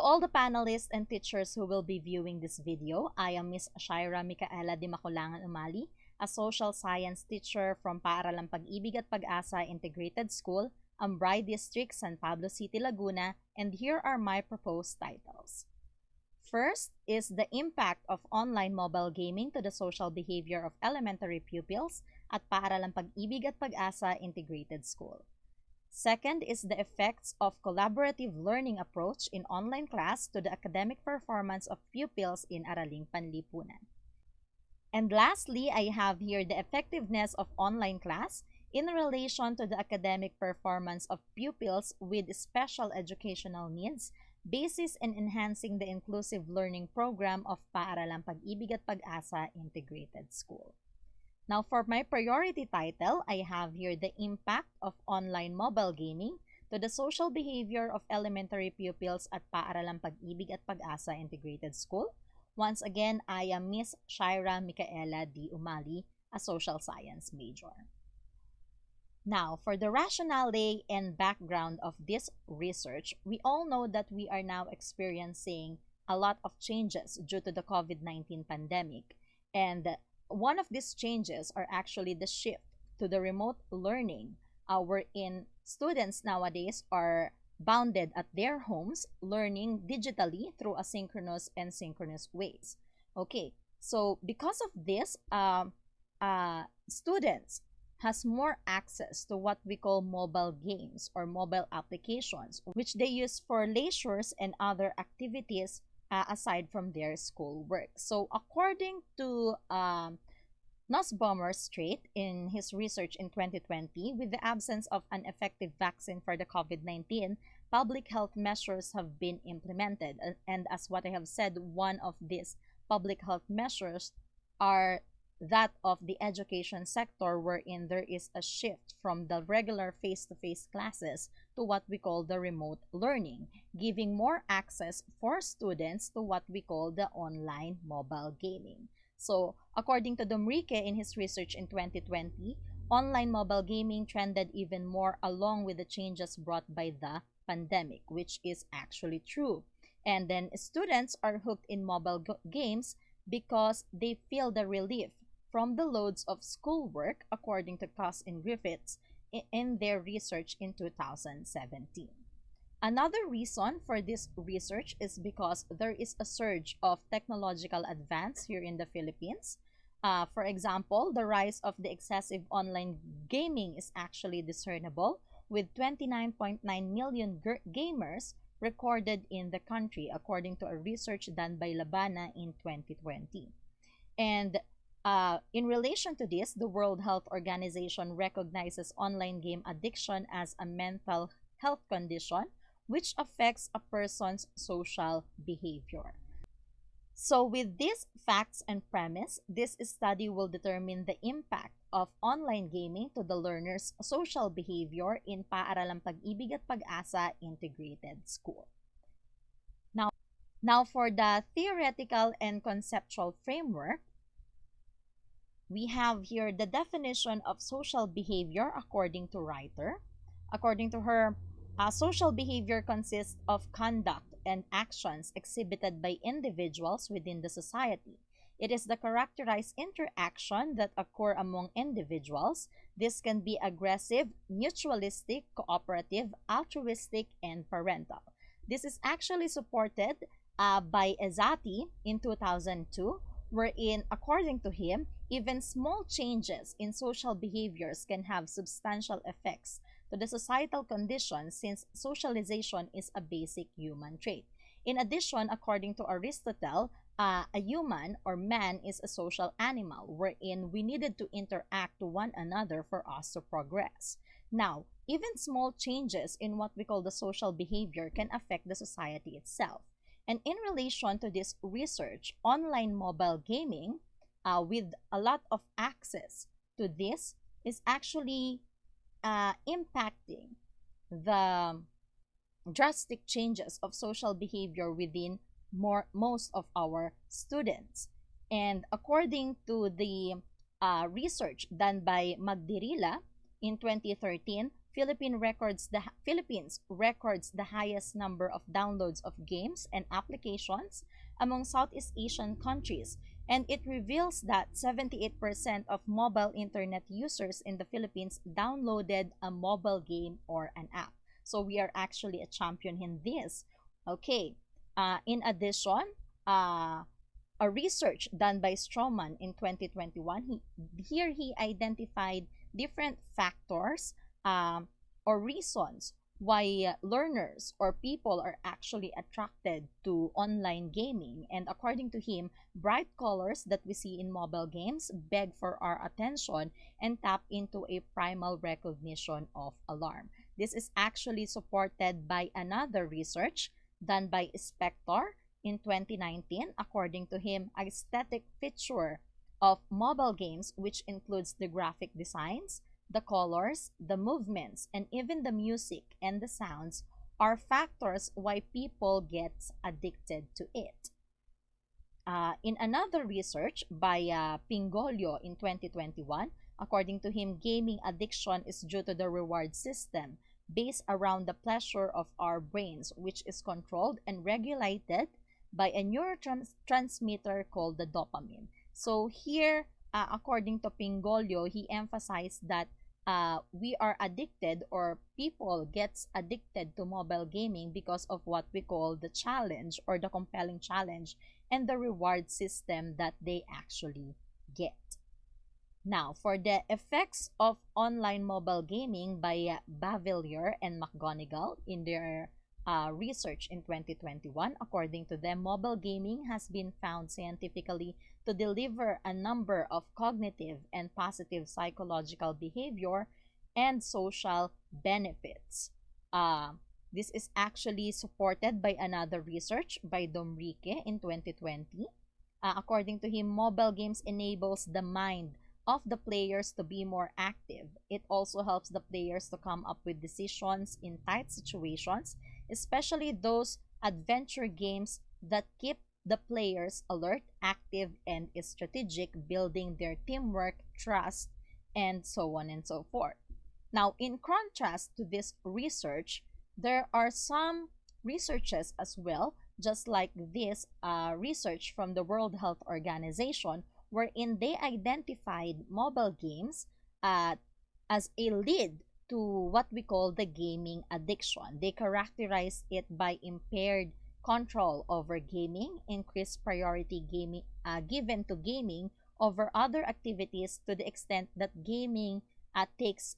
all the panelists and teachers who will be viewing this video, I am Miss Shaira Micaela de Maculangan Umali, a social science teacher from Paaralang Pag-ibig at Pag-asa Integrated School, Ambray District, San Pablo City, Laguna, and here are my proposed titles. First is the impact of online mobile gaming to the social behavior of elementary pupils at Paaralang Pag-ibig at Pag-asa Integrated School. Second is the effects of collaborative learning approach in online class to the academic performance of pupils in Araling Panlipunan. And lastly, I have here the effectiveness of online class in relation to the academic performance of pupils with special educational needs, basis in enhancing the inclusive learning program of Paaralang Pag-ibig at Pag-asa Integrated School. Now, for my priority title, I have here the impact of online mobile gaming to the social behavior of elementary pupils at Paaralang Pag-ibig at Pag-asa Integrated School. Once again, I am Miss Shaira Micaela D. Umali, a social science major. Now, for the rationale and background of this research, we all know that we are now experiencing a lot of changes due to the COVID-19 pandemic. And one of these changes are actually the shift to the remote learning, wherein students nowadays are bounded at their homes, learning digitally through asynchronous and synchronous ways. Okay, so because of this, students has more access to what we call mobile games or mobile applications, which they use for leisures and other activities aside from their school work. So according to Nussbaumer Strait in his research in 2020, with the absence of an effective vaccine for the COVID-19, public health measures have been implemented. And as what I have said, one of these public health measures are that of the education sector, wherein there is a shift from the regular face-to-face classes to what we call the remote learning, giving more access for students to what we call the online mobile gaming. So, according to Domrique in his research in 2020, online mobile gaming trended even more along with the changes brought by the pandemic, which is actually true. And then students are hooked in mobile games because they feel the relief from the loads of schoolwork, according to Coss and Griffiths in their research in 2017. Another reason for this research is because there is a surge of technological advance here in the Philippines. For example, the rise of the excessive online gaming is actually discernible, with 29.9 million gamers recorded in the country, according to a research done by Labana in 2020. And in relation to this, the World Health Organization recognizes online game addiction as a mental health condition which affects a person's social behavior. So with these facts and premise, this study will determine the impact of online gaming to the learner's social behavior in Paaralang Pag-ibig at Pag-asa Integrated School. Now for the theoretical and conceptual framework, we have here the definition of social behavior according to Reiter. According to her, social behavior consists of conduct and actions exhibited by individuals within the society. It is the characterized interaction that occur among individuals. This can be aggressive, mutualistic, cooperative, altruistic, and parental. This is actually supported by Ezati in 2002, wherein, according to him, even small changes in social behaviors can have substantial effects to the societal conditions, since socialization is a basic human trait. In addition, according to Aristotle, a human or man is a social animal, wherein we needed to interact to one another for us to progress. Now, even small changes in what we call the social behavior can affect the society itself. And in relation to this research, online mobile gaming with a lot of access to this is actually impacting the drastic changes of social behavior within most of our students. And according to the research done by Magdirila in 2013, Philippines records the highest number of downloads of games and applications among Southeast Asian countries, and it reveals that 78% of mobile internet users in the Philippines downloaded a mobile game or an app. So we are actually a champion in this. Okay. In addition, uh, a research done by Stroman in 2021, he identified different factors, um, or reasons why learners or people are actually attracted to online gaming. And according to him, bright colors that we see in mobile games beg for our attention and tap into a primal recognition of alarm. This is actually supported by another research done by Spector in 2019. According to him, aesthetic feature of mobile games, which includes the graphic designs, the colors, the movements, and even the music and the sounds, are factors why people get addicted to it. In another research by Pingolio in 2021, according to him, gaming addiction is due to the reward system based around the pleasure of our brains, which is controlled and regulated by a neurotransmitter called the dopamine. So here, according to Pingolio, he emphasized that we are addicted, or people gets addicted to mobile gaming because of what we call the challenge, or the compelling challenge, and the reward system that they actually get. Now, for the effects of online mobile gaming by Bavelier and McGonigal in their research in 2021, according to them, mobile gaming has been found scientifically to deliver a number of cognitive and positive psychological behavior and social benefits. Uh, this is actually supported by another research by Domrique in 2020. According to him, mobile games enables the mind of the players to be more active. It also helps the players to come up with decisions in tight situations, especially those adventure games that keep the players alert, active, and strategic, building their teamwork, trust, and so on and so forth. Now, in contrast to this research, there are some researches as well, just like this research from the World Health Organization, wherein they identified mobile games uh, as a lead to what we call the gaming addiction. They characterized it by impaired control over gaming, increased priority gaming given to gaming over other activities, to the extent that gaming takes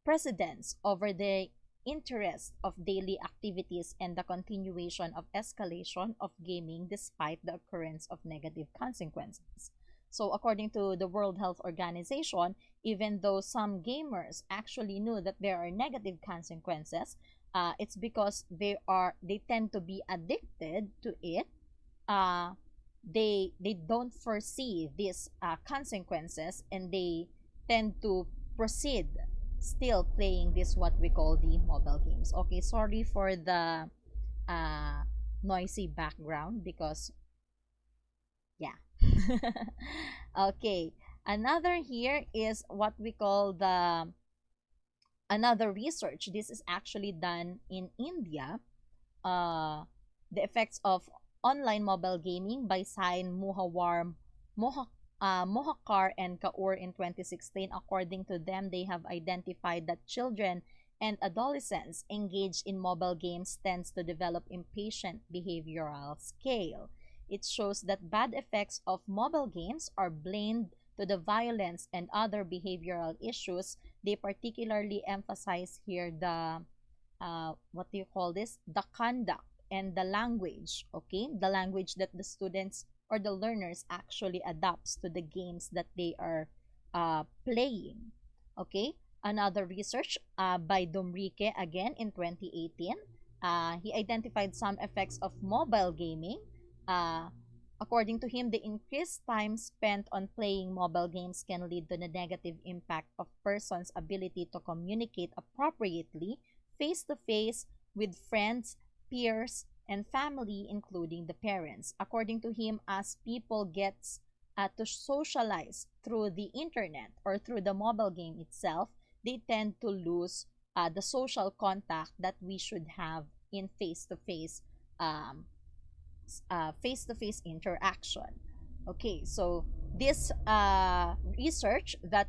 precedence over the interest of daily activities and the continuation of escalation of gaming despite the occurrence of negative consequences. So according to the World Health Organization, even though some gamers actually knew that there are negative consequences, it's because they tend to be addicted to it. Uh, they don't foresee these consequences, and they tend to proceed still playing this what we call the mobile games. Okay, sorry for the uh, noisy background, because yeah. Okay, another here is what we call the another research. This is actually done in India. uh, the effects of online mobile gaming by Sain Mohakar and Kaur in 2016. According to them, they have identified that children and adolescents engaged in mobile games tends to develop impatient behavioral scale. It shows that bad effects of mobile games are blamed to the violence and other behavioral issues. They particularly emphasize here the what do you call this, the conduct and the language. Okay, the language that the students or the learners actually adapts to the games that they are playing. Okay, another research by Domrique again in 2018, he identified some effects of mobile gaming. uh, According to him, the increased time spent on playing mobile games can lead to the negative impact of person's ability to communicate appropriately face to face with friends, peers, and family, including the parents. According to him, as people get to socialize through the internet or through the mobile game itself, they tend to lose the social contact that we should have in um, face-to-face interaction. Okay, so this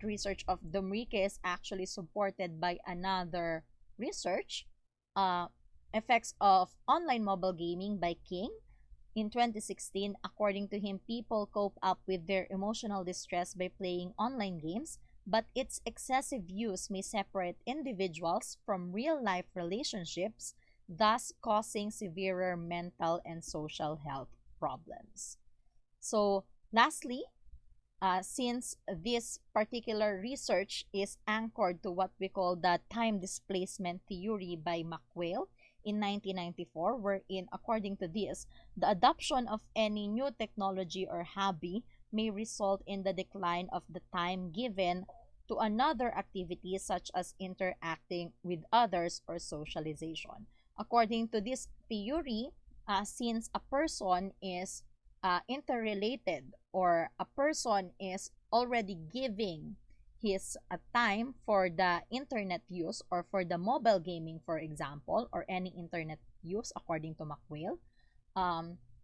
research of Domrique is actually supported by another research, uh, effects of online mobile gaming by King. In 2016, according to him, people cope up with their emotional distress by playing online games, but its excessive use may separate individuals from real life relationships, thus causing severer mental and social health problems. So, lastly, since this particular research is anchored to what we call the time displacement theory by Maxwell in 1994, wherein, according to this, the adoption of any new technology or hobby may result in the decline of the time given to another activity such as interacting with others or socialization. According to this theory, since a person is interrelated, or a person is already giving his time for the internet use or for the mobile gaming, for example, or any internet use, according to Maxwell,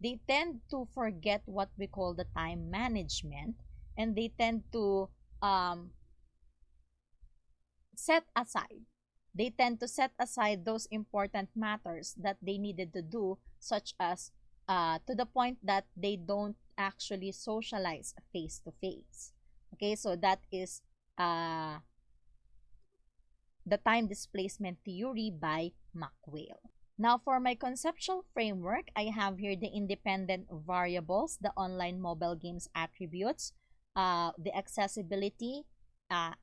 they tend to forget what we call the time management, and they tend to um, set aside set aside those important matters that they needed to do, such as to the point that they don't actually socialize face to face. Okay, so that is uh, the time displacement theory by Maxwell. Now, for my conceptual framework, I have here the independent variables, the online mobile games attributes, the accessibility,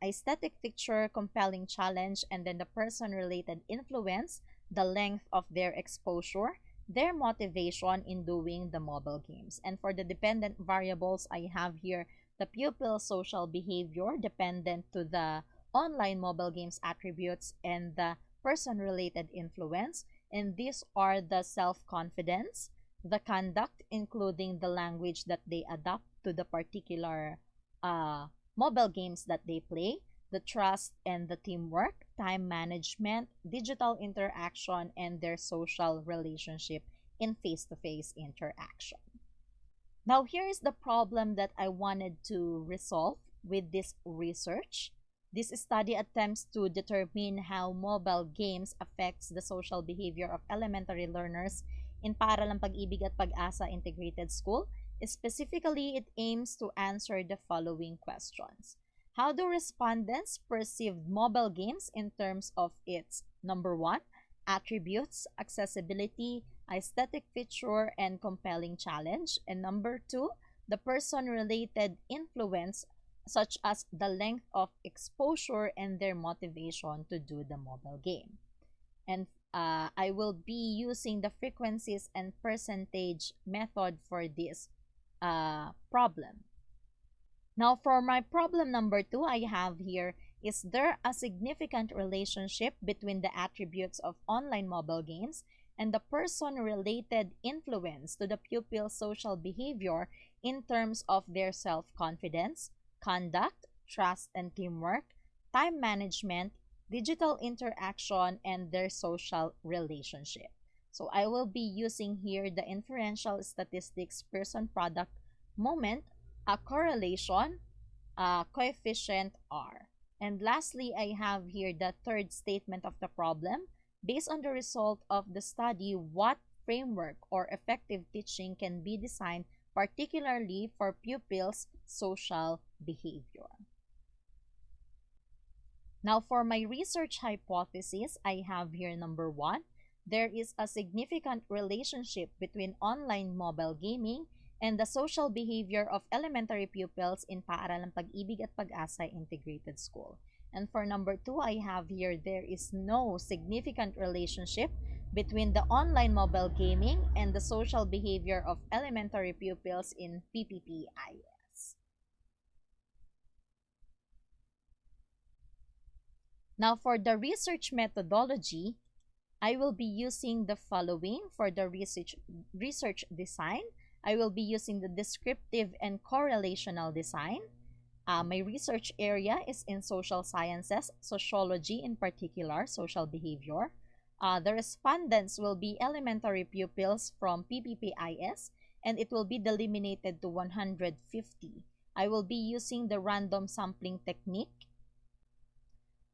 aesthetic feature, compelling challenge, and then the person-related influence, the length of their exposure, their motivation in doing the mobile games. And for the dependent variables, I have here the pupil social behavior dependent to the online mobile games attributes and the person-related influence, and these are the self-confidence, the conduct, including the language that they adopt to the particular uh, mobile games that they play, the trust and the teamwork, time management, digital interaction, and their social relationship in face-to-face interaction. Now, here is the problem that I wanted to resolve with this research. This study attempts to determine how mobile games affects the social behavior of elementary learners in Paaralang Pag-ibig at Pag-asa Integrated School. Specifically, it aims to answer the following questions. How do respondents perceive mobile games in terms of its, number one, attributes, accessibility, aesthetic feature, and compelling challenge, and number two, the person-related influence, such as the length of exposure and their motivation to do the mobile game. And I will be using the frequencies and percentage method for this problem. Now, for my problem number two, I have here, is there a significant relationship between the attributes of online mobile games and the person-related influence to the pupil's social behavior in terms of their self-confidence, conduct, trust and teamwork, time management, digital interaction, and their social relationship? So I will be using here the inferential statistics person product moment, a correlation, coefficient R. And lastly, I have here the third statement of the problem. Based on the result of the study, what framework or effective teaching can be designed particularly for pupils' social behavior? Now, for my research hypothesis, I have here number one, there is a significant relationship between online mobile gaming and the social behavior of elementary pupils in Paaralang Pag-ibig at Pag-asa Integrated School. And for number two, I have here, there is no significant relationship between the online mobile gaming and the social behavior of elementary pupils in PPPIS. Now, for the research methodology, I will be using the following for the research design. I will be using the descriptive and correlational design, My research area is in social sciences, sociology in particular, social behavior. The respondents will be elementary pupils from PPPIS, and it will be delimited to 150. I will be using the random sampling technique.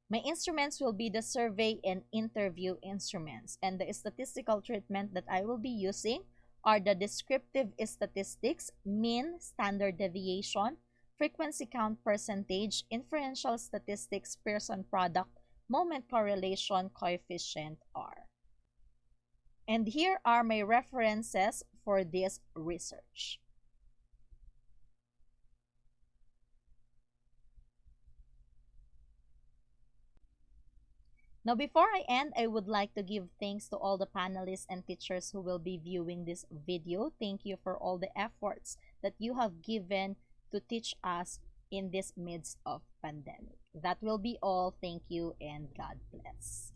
My instruments will be the survey and interview instruments, and the statistical treatment that I will be using are the descriptive statistics, mean, standard deviation, frequency count percentage, inferential statistics, Pearson product, moment correlation, coefficient R. And here are my references for this research. Now, before I end, I would like to give thanks to all the panelists and teachers who will be viewing this video. Thank you for all the efforts that you have given to teach us in this midst of pandemic. That will be all. Thank you and God bless.